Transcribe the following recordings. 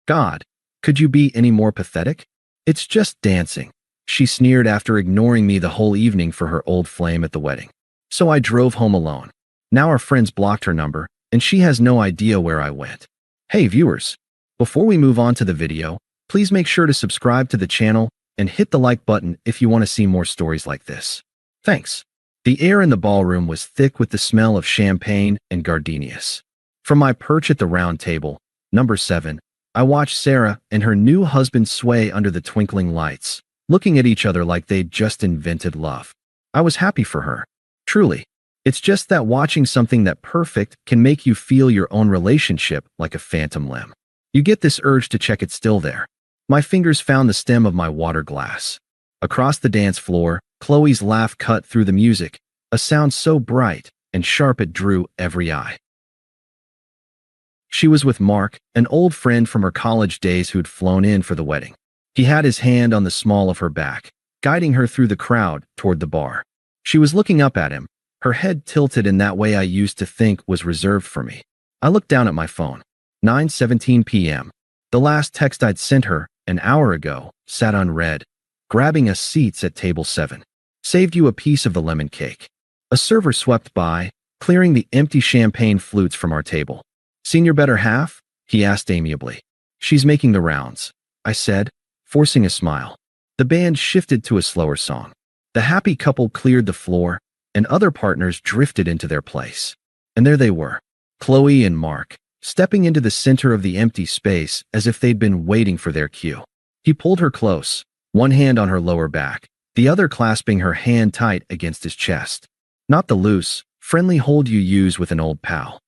God, could you be any more pathetic? It's just dancing, she sneered after ignoring me the whole evening for her old flame at the wedding. So I drove home alone. Now our friends blocked her number, and she has no idea where I went. Hey viewers, before we move on to the video, please make sure to subscribe to the channel and hit the like button if you want to see more stories like this. Thanks. The air in the ballroom was thick with the smell of champagne and gardenias. From my perch at the round table, number 7, I watched Sarah and her new husband sway under the twinkling lights, looking at each other like they'd just invented love. I was happy for her. Truly. It's just that watching something that perfect can make you feel your own relationship like a phantom limb. You get this urge to check it's still there. My fingers found the stem of my water glass. Across the dance floor, Chloe's laugh cut through the music, a sound so bright and sharp it drew every eye. She was with Mark, an old friend from her college days who'd flown in for the wedding. He had his hand on the small of her back, guiding her through the crowd toward the bar. She was looking up at him, her head tilted in that way I used to think was reserved for me. I looked down at my phone. 9:17 p.m. The last text I'd sent her, an hour ago, sat unread. Grabbing us seats at table 7. Saved you a piece of the lemon cake. A server swept by, clearing the empty champagne flutes from our table. Seen your better half? He asked amiably. She's making the rounds, I said, forcing a smile. The band shifted to a slower song. The happy couple cleared the floor, and other partners drifted into their place. And there they were, Chloe and Mark, stepping into the center of the empty space as if they'd been waiting for their cue. He pulled her close, one hand on her lower back, the other clasping her hand tight against his chest. Not the loose, friendly hold you use with an old pal.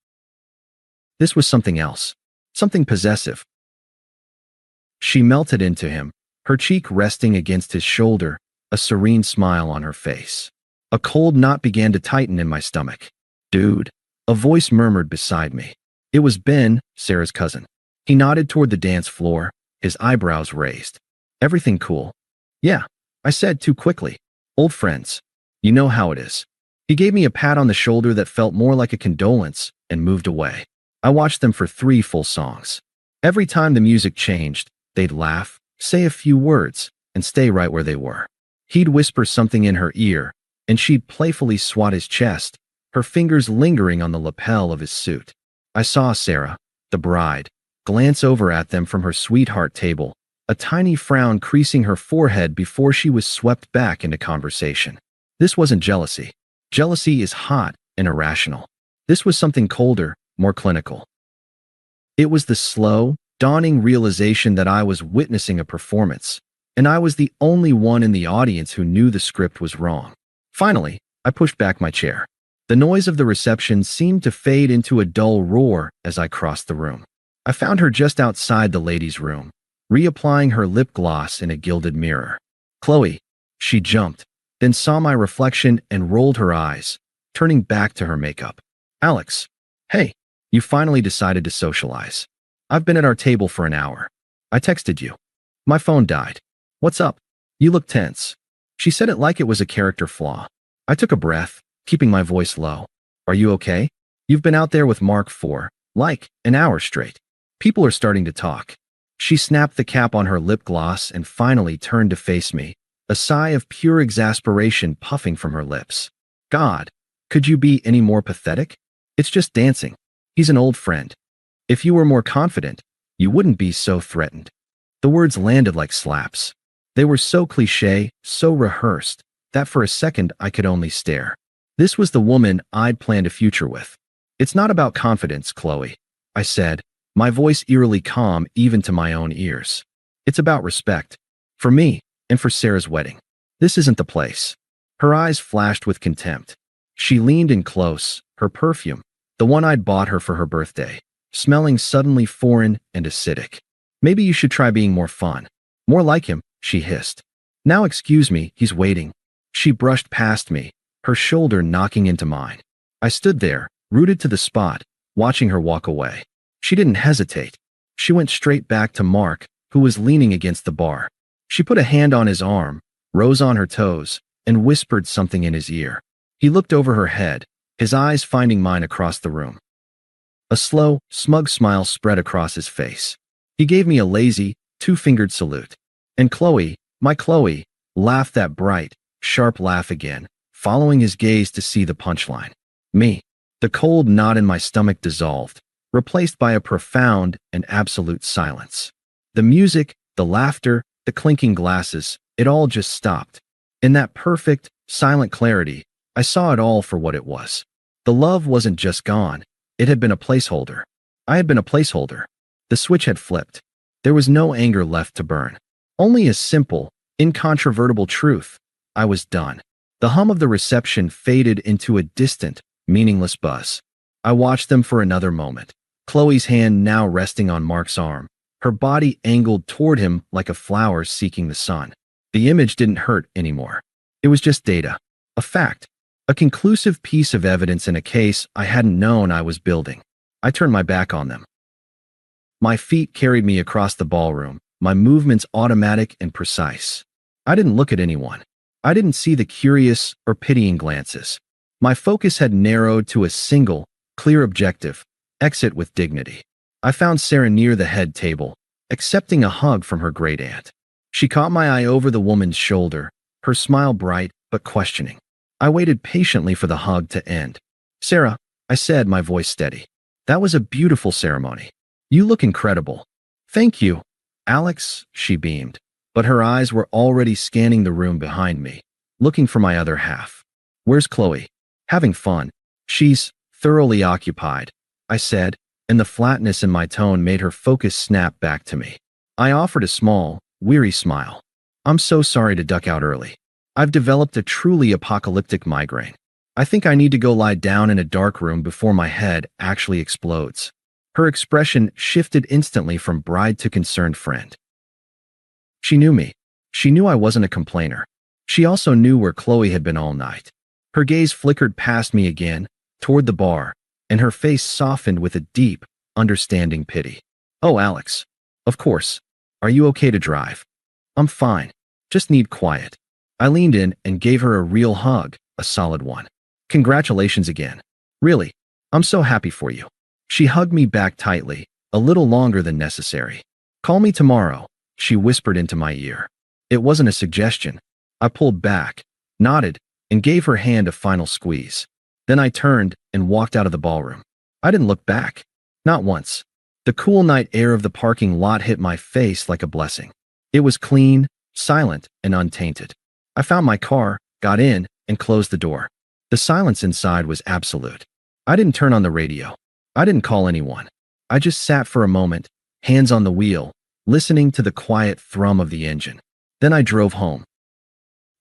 This was something else, something possessive. She melted into him, her cheek resting against his shoulder, a serene smile on her face. A cold knot began to tighten in my stomach. Dude, a voice murmured beside me. It was Ben, Sarah's cousin. He nodded toward the dance floor, his eyebrows raised. Everything cool? Yeah, I said too quickly. Old friends. You know how it is. He gave me a pat on the shoulder that felt more like a condolence and moved away. I watched them for 3 full songs. Every time the music changed, they'd laugh, say a few words, and stay right where they were. He'd whisper something in her ear, and she'd playfully swat his chest, her fingers lingering on the lapel of his suit. I saw Sarah, the bride, glance over at them from her sweetheart table, a tiny frown creasing her forehead before she was swept back into conversation. This wasn't jealousy. Jealousy is hot and irrational. This was something colder, more clinical. It was the slow, dawning realization that I was witnessing a performance, and I was the only one in the audience who knew the script was wrong. Finally, I pushed back my chair. The noise of the reception seemed to fade into a dull roar as I crossed the room. I found her just outside the ladies' room, reapplying her lip gloss in a gilded mirror. Chloe, she jumped, then saw my reflection and rolled her eyes, turning back to her makeup. Alex, hey, you finally decided to socialize. I've been at our table for an hour. I texted you. My phone died. What's up? You look tense. She said it like it was a character flaw. I took a breath, keeping my voice low. Are you okay? You've been out there with Mark for, like, an hour straight. People are starting to talk. She snapped the cap on her lip gloss and finally turned to face me, a sigh of pure exasperation puffing from her lips. God, could you be any more pathetic? It's just dancing. He's an old friend. If you were more confident, you wouldn't be so threatened. The words landed like slaps. They were so cliché, so rehearsed, that for a second I could only stare. This was the woman I'd planned a future with. It's not about confidence, Chloe, I said, my voice eerily calm even to my own ears. It's about respect. For me, and for Sarah's wedding. This isn't the place. Her eyes flashed with contempt. She leaned in close, her perfume, the one I'd bought her for her birthday, smelling suddenly foreign and acidic. Maybe you should try being more fun. More like him, she hissed. Now excuse me, he's waiting. She brushed past me, her shoulder knocking into mine. I stood there, rooted to the spot, watching her walk away. She didn't hesitate. She went straight back to Mark, who was leaning against the bar. She put a hand on his arm, rose on her toes, and whispered something in his ear. He looked over her head, his eyes finding mine across the room. A slow, smug smile spread across his face. He gave me a lazy, two-fingered salute. And Chloe, my Chloe, laughed that bright, sharp laugh again, following his gaze to see the punchline. Me. The cold knot in my stomach dissolved, replaced by a profound and absolute silence. The music, the laughter, the clinking glasses, it all just stopped. In that perfect, silent clarity, I saw it all for what it was. The love wasn't just gone, it had been a placeholder. I had been a placeholder. The switch had flipped. There was no anger left to burn. Only a simple, incontrovertible truth. I was done. The hum of the reception faded into a distant, meaningless buzz. I watched them for another moment. Chloe's hand now resting on Mark's arm, her body angled toward him like a flower seeking the sun. The image didn't hurt anymore. It was just data. A fact. A conclusive piece of evidence in a case I hadn't known I was building. I turned my back on them. My feet carried me across the ballroom, my movements automatic and precise. I didn't look at anyone. I didn't see the curious or pitying glances. My focus had narrowed to a single, clear objective: exit with dignity. I found Sarah near the head table, accepting a hug from her great-aunt. She caught my eye over the woman's shoulder, her smile bright but questioning. I waited patiently for the hug to end. "Sarah," I said, my voice steady. "That was a beautiful ceremony. You look incredible." "Thank you, Alex," she beamed, but her eyes were already scanning the room behind me, looking for my other half. "Where's Chloe?" "Having fun. She's thoroughly occupied," I said, and the flatness in my tone made her focus snap back to me. I offered a small, weary smile. "I'm so sorry to duck out early. I've developed a truly apocalyptic migraine. I think I need to go lie down in a dark room before my head actually explodes." Her expression shifted instantly from bride to concerned friend. She knew me. She knew I wasn't a complainer. She also knew where Chloe had been all night. Her gaze flickered past me again, toward the bar, and her face softened with a deep, understanding pity. "Oh, Alex. Of course. Are you okay to drive?" "I'm fine. Just need quiet." I leaned in and gave her a real hug, a solid one. "Congratulations again. Really, I'm so happy for you." She hugged me back tightly, a little longer than necessary. "Call me tomorrow," she whispered into my ear. It wasn't a suggestion. I pulled back, nodded, and gave her hand a final squeeze. Then I turned and walked out of the ballroom. I didn't look back. Not once. The cool night air of the parking lot hit my face like a blessing. It was clean, silent, and untainted. I found my car, got in, and closed the door. The silence inside was absolute. I didn't turn on the radio. I didn't call anyone. I just sat for a moment, hands on the wheel, listening to the quiet thrum of the engine. Then I drove home.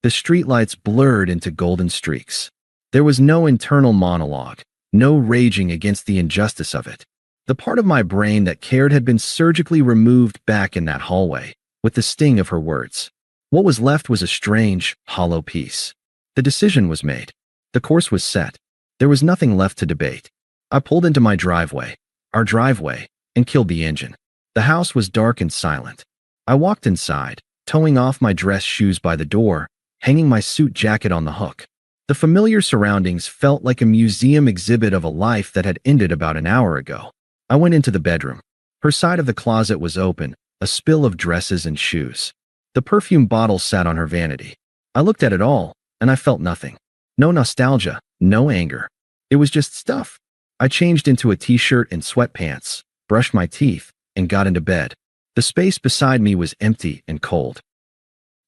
The streetlights blurred into golden streaks. There was no internal monologue, no raging against the injustice of it. The part of my brain that cared had been surgically removed back in that hallway, with the sting of her words. What was left was a strange, hollow peace. The decision was made. The course was set. There was nothing left to debate. I pulled into my driveway, our driveway, and killed the engine. The house was dark and silent. I walked inside, towing off my dress shoes by the door, hanging my suit jacket on the hook. The familiar surroundings felt like a museum exhibit of a life that had ended about an hour ago. I went into the bedroom. Her side of the closet was open, a spill of dresses and shoes. The perfume bottle sat on her vanity. I looked at it all, and I felt nothing. No nostalgia, no anger. It was just stuff. I changed into a t-shirt and sweatpants, brushed my teeth, and got into bed. The space beside me was empty and cold.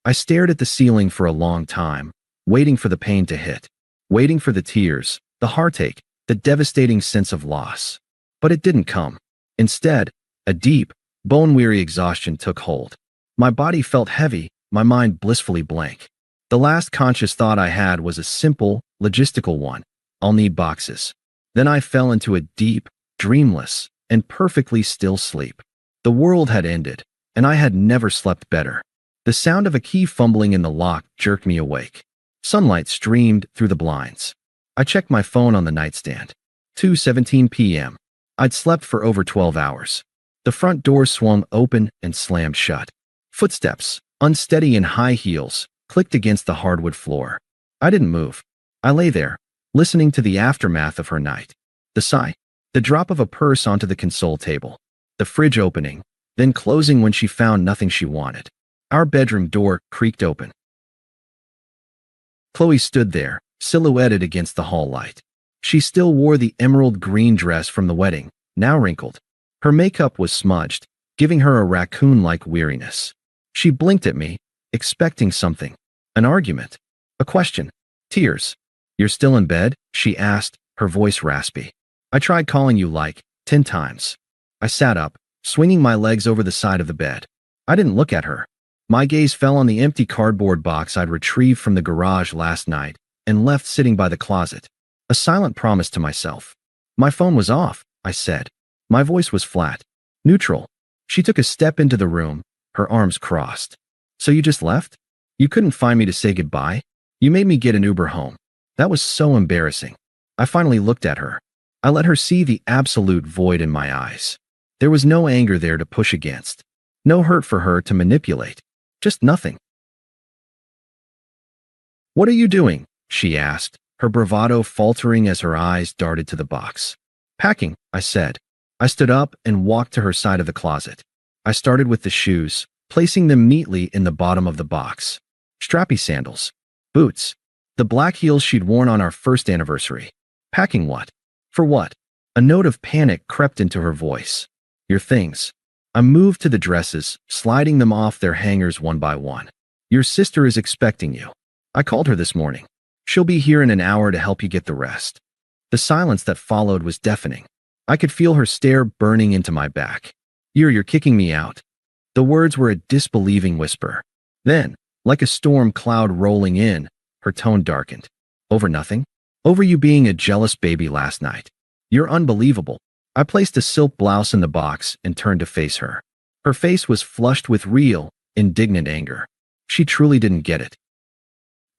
I stared at the ceiling for a long time, waiting for the pain to hit, waiting for the tears, the heartache, the devastating sense of loss. But it didn't come. Instead, a deep, bone-weary exhaustion took hold. My body felt heavy, my mind blissfully blank. The last conscious thought I had was a simple, logistical one: I'll need boxes. Then I fell into a deep, dreamless, and perfectly still sleep. The world had ended, and I had never slept better. The sound of a key fumbling in the lock jerked me awake. Sunlight streamed through the blinds. I checked my phone on the nightstand. 2:17 p.m. I'd slept for over 12 hours. The front door swung open and slammed shut. Footsteps, unsteady in high heels, clicked against the hardwood floor. I didn't move. I lay there, listening to the aftermath of her night. The sigh, the drop of a purse onto the console table, the fridge opening, then closing when she found nothing she wanted. Our bedroom door creaked open. Chloe stood there, silhouetted against the hall light. She still wore the emerald green dress from the wedding, now wrinkled. Her makeup was smudged, giving her a raccoon-like weariness. She blinked at me, expecting something. An argument. A question. Tears. "You're still in bed?" she asked, her voice raspy. "I tried calling you like 10 times. I sat up, swinging my legs over the side of the bed. I didn't look at her. My gaze fell on the empty cardboard box I'd retrieved from the garage last night and left sitting by the closet. A silent promise to myself. My phone was off, I said. My voice was flat. Neutral. She took a step into the room, her arms crossed. "So you just left? You couldn't find me to say goodbye? You made me get an Uber home." That was so embarrassing. I finally looked at her. I let her see the absolute void in my eyes. There was no anger there to push against. No hurt for her to manipulate. Just nothing. "What are you doing?" she asked, her bravado faltering as her eyes darted to the box. "Packing," I said. I stood up and walked to her side of the closet. I started with the shoes, placing them neatly in the bottom of the box. Strappy sandals. Boots. The black heels she'd worn on our first anniversary. "Packing what? For what?" A note of panic crept into her voice. "Your things." I moved to the dresses, sliding them off their hangers one by one. "Your sister is expecting you. I called her this morning. She'll be here in an hour to help you get the rest." The silence that followed was deafening. I could feel her stare burning into my back. You're kicking me out." The words were a disbelieving whisper. Then, like a storm cloud rolling in, her tone darkened. "Over nothing? Over you being a jealous baby last night. You're unbelievable." I placed a silk blouse in the box and turned to face her. Her face was flushed with real, indignant anger. She truly didn't get it.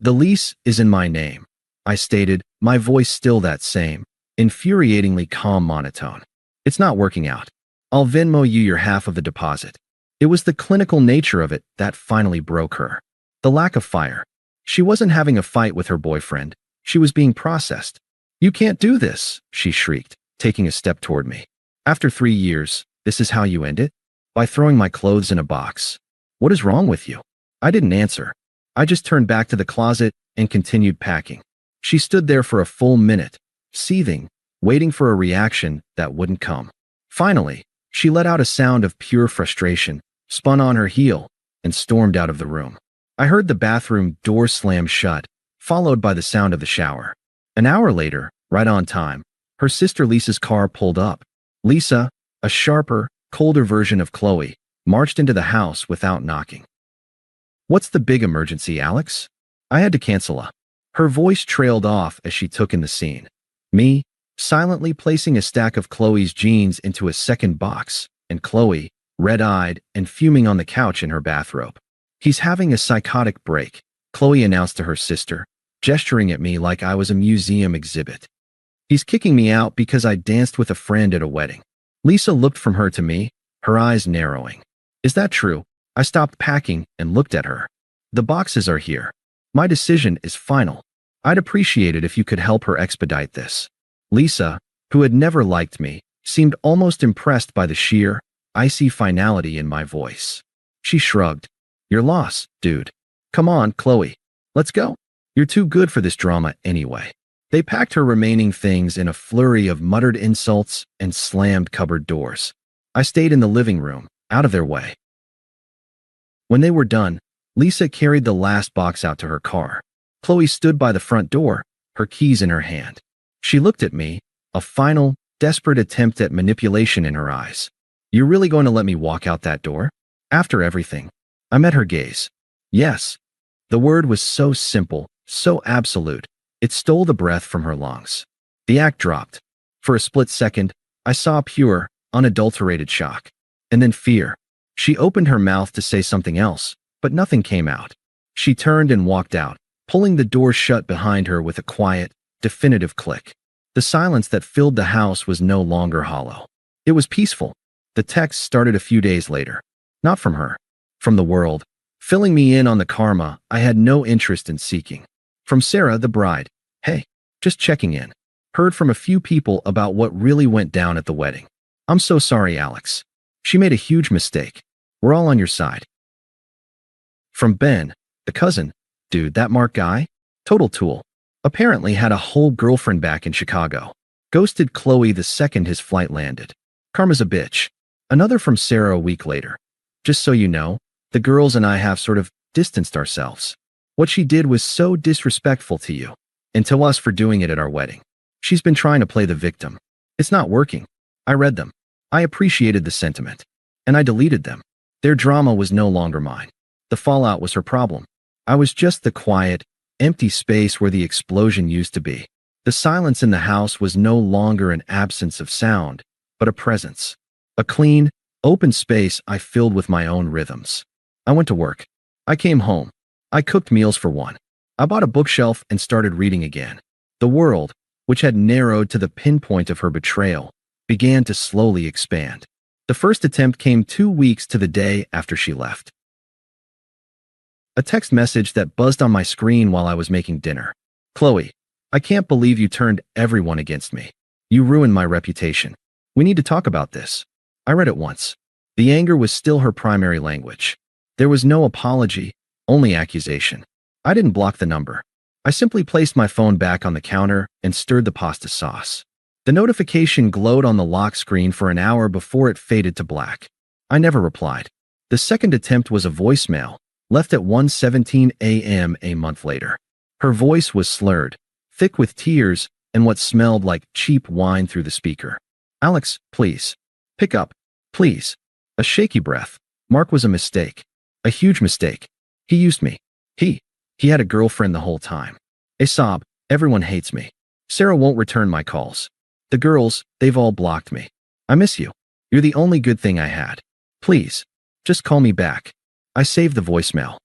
"The lease is in my name," I stated, my voice still that same, infuriatingly calm monotone. "It's not working out. I'll Venmo you your half of the deposit." It was the clinical nature of it that finally broke her. The lack of fire. She wasn't having a fight with her boyfriend. She was being processed. "You can't do this," she shrieked, taking a step toward me. "After 3 years, this is how you end it? By throwing my clothes in a box. What is wrong with you?" I didn't answer. I just turned back to the closet and continued packing. She stood there for a full minute, seething, waiting for a reaction that wouldn't come. Finally, she let out a sound of pure frustration, spun on her heel, and stormed out of the room. I heard the bathroom door slam shut, followed by the sound of the shower. An hour later, right on time, her sister Lisa's car pulled up. Lisa, a sharper, colder version of Chloe, marched into the house without knocking. "What's the big emergency, Alex?" I had to cancel a. Her voice trailed off as she took in the scene. Me, silently placing a stack of Chloe's jeans into a second box, and Chloe, red-eyed and fuming on the couch in her bathrobe. "He's having a psychotic break," Chloe announced to her sister, gesturing at me like I was a museum exhibit. "He's kicking me out because I danced with a friend at a wedding." Lisa looked from her to me, her eyes narrowing. "Is that true?" I stopped packing and looked at her. "The boxes are here. My decision is final. I'd appreciate it if you could help her expedite this." Lisa, who had never liked me, seemed almost impressed by the sheer, icy finality in my voice. She shrugged. "Your loss, dude. Come on, Chloe. Let's go. You're too good for this drama anyway." They packed her remaining things in a flurry of muttered insults and slammed cupboard doors. I stayed in the living room, out of their way. When they were done, Lisa carried the last box out to her car. Chloe stood by the front door, her keys in her hand. She looked at me, a final, desperate attempt at manipulation in her eyes. "You're really going to let me walk out that door? After everything?" I met her gaze. Yes. The word was so simple, so absolute, it stole the breath from her lungs. The act dropped. For a split second, I saw pure, unadulterated shock. And then fear. She opened her mouth to say something else, but nothing came out. She turned and walked out, pulling the door shut behind her with a quiet, definitive click. The silence that filled the house was no longer hollow. It was peaceful. The text started a few days later. Not from her. From the world, filling me in on the karma I had no interest in seeking. From Sarah, the bride. "Hey, just checking in. Heard from a few people about what really went down at the wedding. I'm so sorry, Alex. She made a huge mistake. We're all on your side. From Ben, the cousin. Dude, that Mark guy? Total tool. Apparently had a whole girlfriend back in Chicago. Ghosted Chloe the second his flight landed. Karma's a bitch. Another from Sarah a week later. Just so you know, the girls and I have sort of distanced ourselves. What she did was so disrespectful to you, and to us for doing it at our wedding. She's been trying to play the victim. It's not working. I read them. I appreciated the sentiment. And I deleted them. Their drama was no longer mine. The fallout was her problem. I was just the quiet, empty space where the explosion used to be. The silence in the house was no longer an absence of sound, but a presence. A clean, open space I filled with my own rhythms. I went to work. I came home. I cooked meals for one. I bought a bookshelf and started reading again. The world, which had narrowed to the pinpoint of her betrayal, began to slowly expand. The first attempt came 2 weeks to the day after she left. A text message that buzzed on my screen while I was making dinner. Chloe, I can't believe you turned everyone against me. You ruined my reputation. We need to talk about this. I read it once. The anger was still her primary language. There was no apology, only accusation. I didn't block the number. I simply placed my phone back on the counter and stirred the pasta sauce. The notification glowed on the lock screen for an hour before it faded to black. I never replied. The second attempt was a voicemail, left at 1:17 a.m. a month later. Her voice was slurred, thick with tears and what smelled like cheap wine through the speaker. Alex, please. Pick up. Please. A shaky breath. Mark was a mistake. A huge mistake. He used me. He had a girlfriend the whole time. A sob. Everyone hates me. Sarah won't return my calls. The girls, they've all blocked me. I miss you. You're the only good thing I had. Please. Just call me back. I saved the voicemail.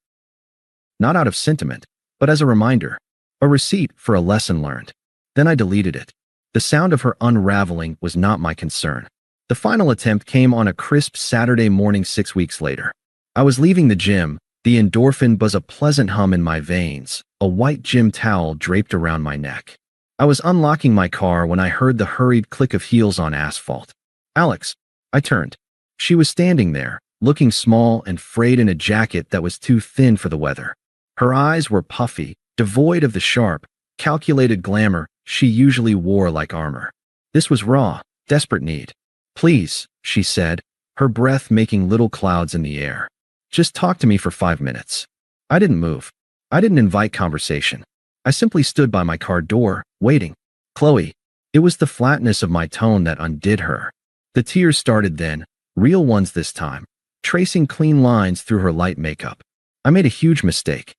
Not out of sentiment, but as a reminder. A receipt for a lesson learned. Then I deleted it. The sound of her unraveling was not my concern. The final attempt came on a crisp Saturday morning 6 weeks later. I was leaving the gym, the endorphin buzz a pleasant hum in my veins, a white gym towel draped around my neck. I was unlocking my car when I heard the hurried click of heels on asphalt. Alex. I turned. She was standing there, looking small and frayed in a jacket that was too thin for the weather. Her eyes were puffy, devoid of the sharp, calculated glamour she usually wore like armor. This was raw, desperate need. Please, she said, her breath making little clouds in the air. Just talk to me for 5 minutes. I didn't move. I didn't invite conversation. I simply stood by my car door, waiting. Chloe. It was the flatness of my tone that undid her. The tears started then, real ones this time, tracing clean lines through her light makeup. I made a huge mistake.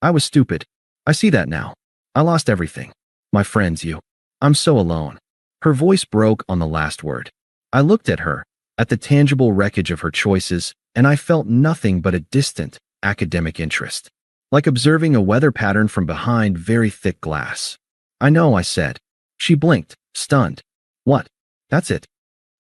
I was stupid. I see that now. I lost everything. My friends, you. I'm so alone. Her voice broke on the last word. I looked at her, at the tangible wreckage of her choices, and I felt nothing but a distant, academic interest. Like observing a weather pattern from behind very thick glass. I know, I said. She blinked, stunned. What? That's it.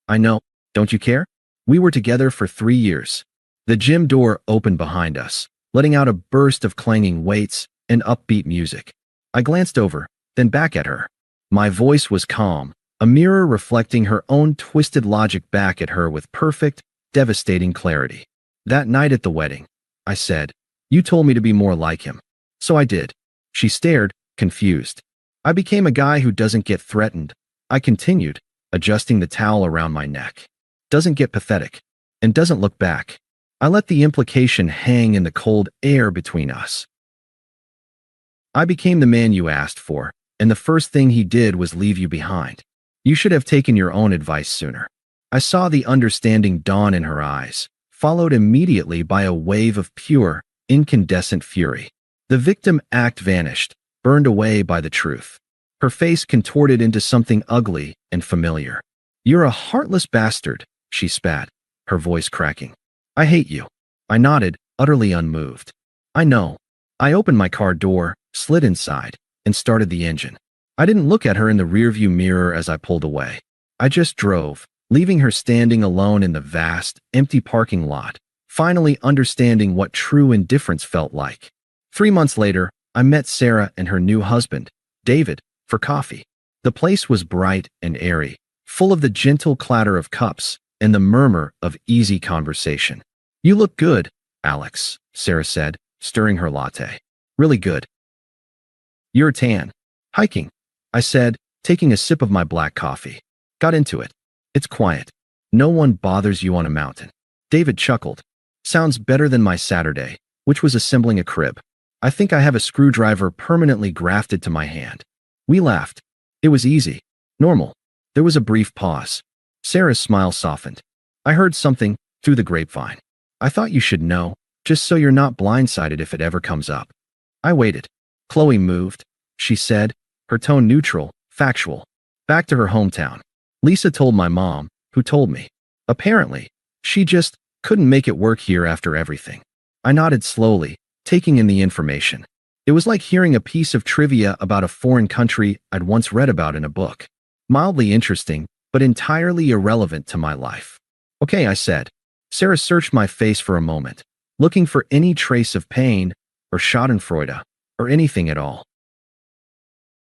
I know. Don't you care? We were together for 3 years. The gym door opened behind us, letting out a burst of clanging weights and upbeat music. I glanced over, then back at her. My voice was calm, a mirror reflecting her own twisted logic back at her with perfect, devastating clarity. That night at the wedding, I said, you told me to be more like him. So I did. She stared, confused. I became a guy who doesn't get threatened. I continued, adjusting the towel around my neck. Doesn't get pathetic. And doesn't look back. I let the implication hang in the cold air between us. I became the man you asked for, and the first thing he did was leave you behind. You should have taken your own advice sooner. I saw the understanding dawn in her eyes, followed immediately by a wave of pure, incandescent fury. The victim act vanished, burned away by the truth. Her face contorted into something ugly and familiar. You're a heartless bastard, she spat, her voice cracking. I hate you. I nodded, utterly unmoved. I know. I opened my car door, slid inside, and started the engine. I didn't look at her in the rearview mirror as I pulled away. I just drove, leaving her standing alone in the vast, empty parking lot, finally understanding what true indifference felt like. 3 months later, I met Sarah and her new husband, David, for coffee. The place was bright and airy, full of the gentle clatter of cups, and the murmur of easy conversation. "You look good, Alex," Sarah said, stirring her latte. "Really good." "You're tan." "Hiking," I said, taking a sip of my black coffee. "Got into it. It's quiet. No one bothers you on a mountain." David chuckled. "Sounds better than my Saturday, which was assembling a crib. I think I have a screwdriver permanently grafted to my hand." We laughed. It was easy. Normal. There was a brief pause. Sarah's smile softened. "I heard something through the grapevine. I thought you should know, just so you're not blindsided if it ever comes up." I waited. "Chloe moved," she said, her tone neutral, factual. "Back to her hometown. Lisa told my mom, who told me. Apparently, she just couldn't make it work here after everything." I nodded slowly, taking in the information. It was like hearing a piece of trivia about a foreign country I'd once read about in a book. Mildly interesting, but entirely irrelevant to my life. "Okay," I said. Sarah searched my face for a moment, looking for any trace of pain or schadenfreude or anything at all.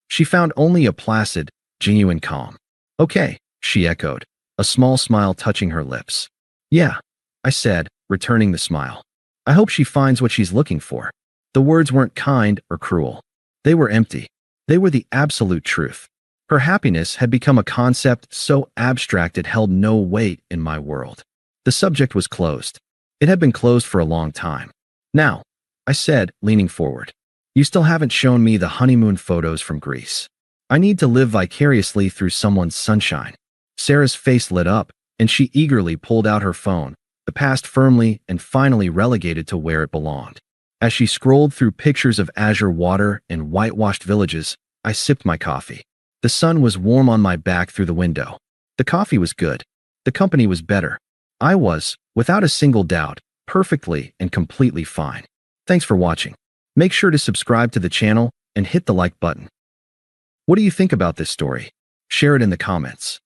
She found only a placid, genuine calm. "Okay," she echoed, a small smile touching her lips. "Yeah," I said, returning the smile. "I hope she finds what she's looking for." The words weren't kind or cruel. They were empty. They were the absolute truth. Her happiness had become a concept so abstract it held no weight in my world. The subject was closed. It had been closed for a long time. "Now," I said, leaning forward, "you still haven't shown me the honeymoon photos from Greece. I need to live vicariously through someone's sunshine." Sarah's face lit up, and she eagerly pulled out her phone, the past firmly and finally relegated to where it belonged. As she scrolled through pictures of azure water and whitewashed villages, I sipped my coffee. The sun was warm on my back through the window. The coffee was good. The company was better. I was, without a single doubt, perfectly and completely fine. Thanks for watching. Make sure to subscribe to the channel and hit the like button. What do you think about this story? Share it in the comments.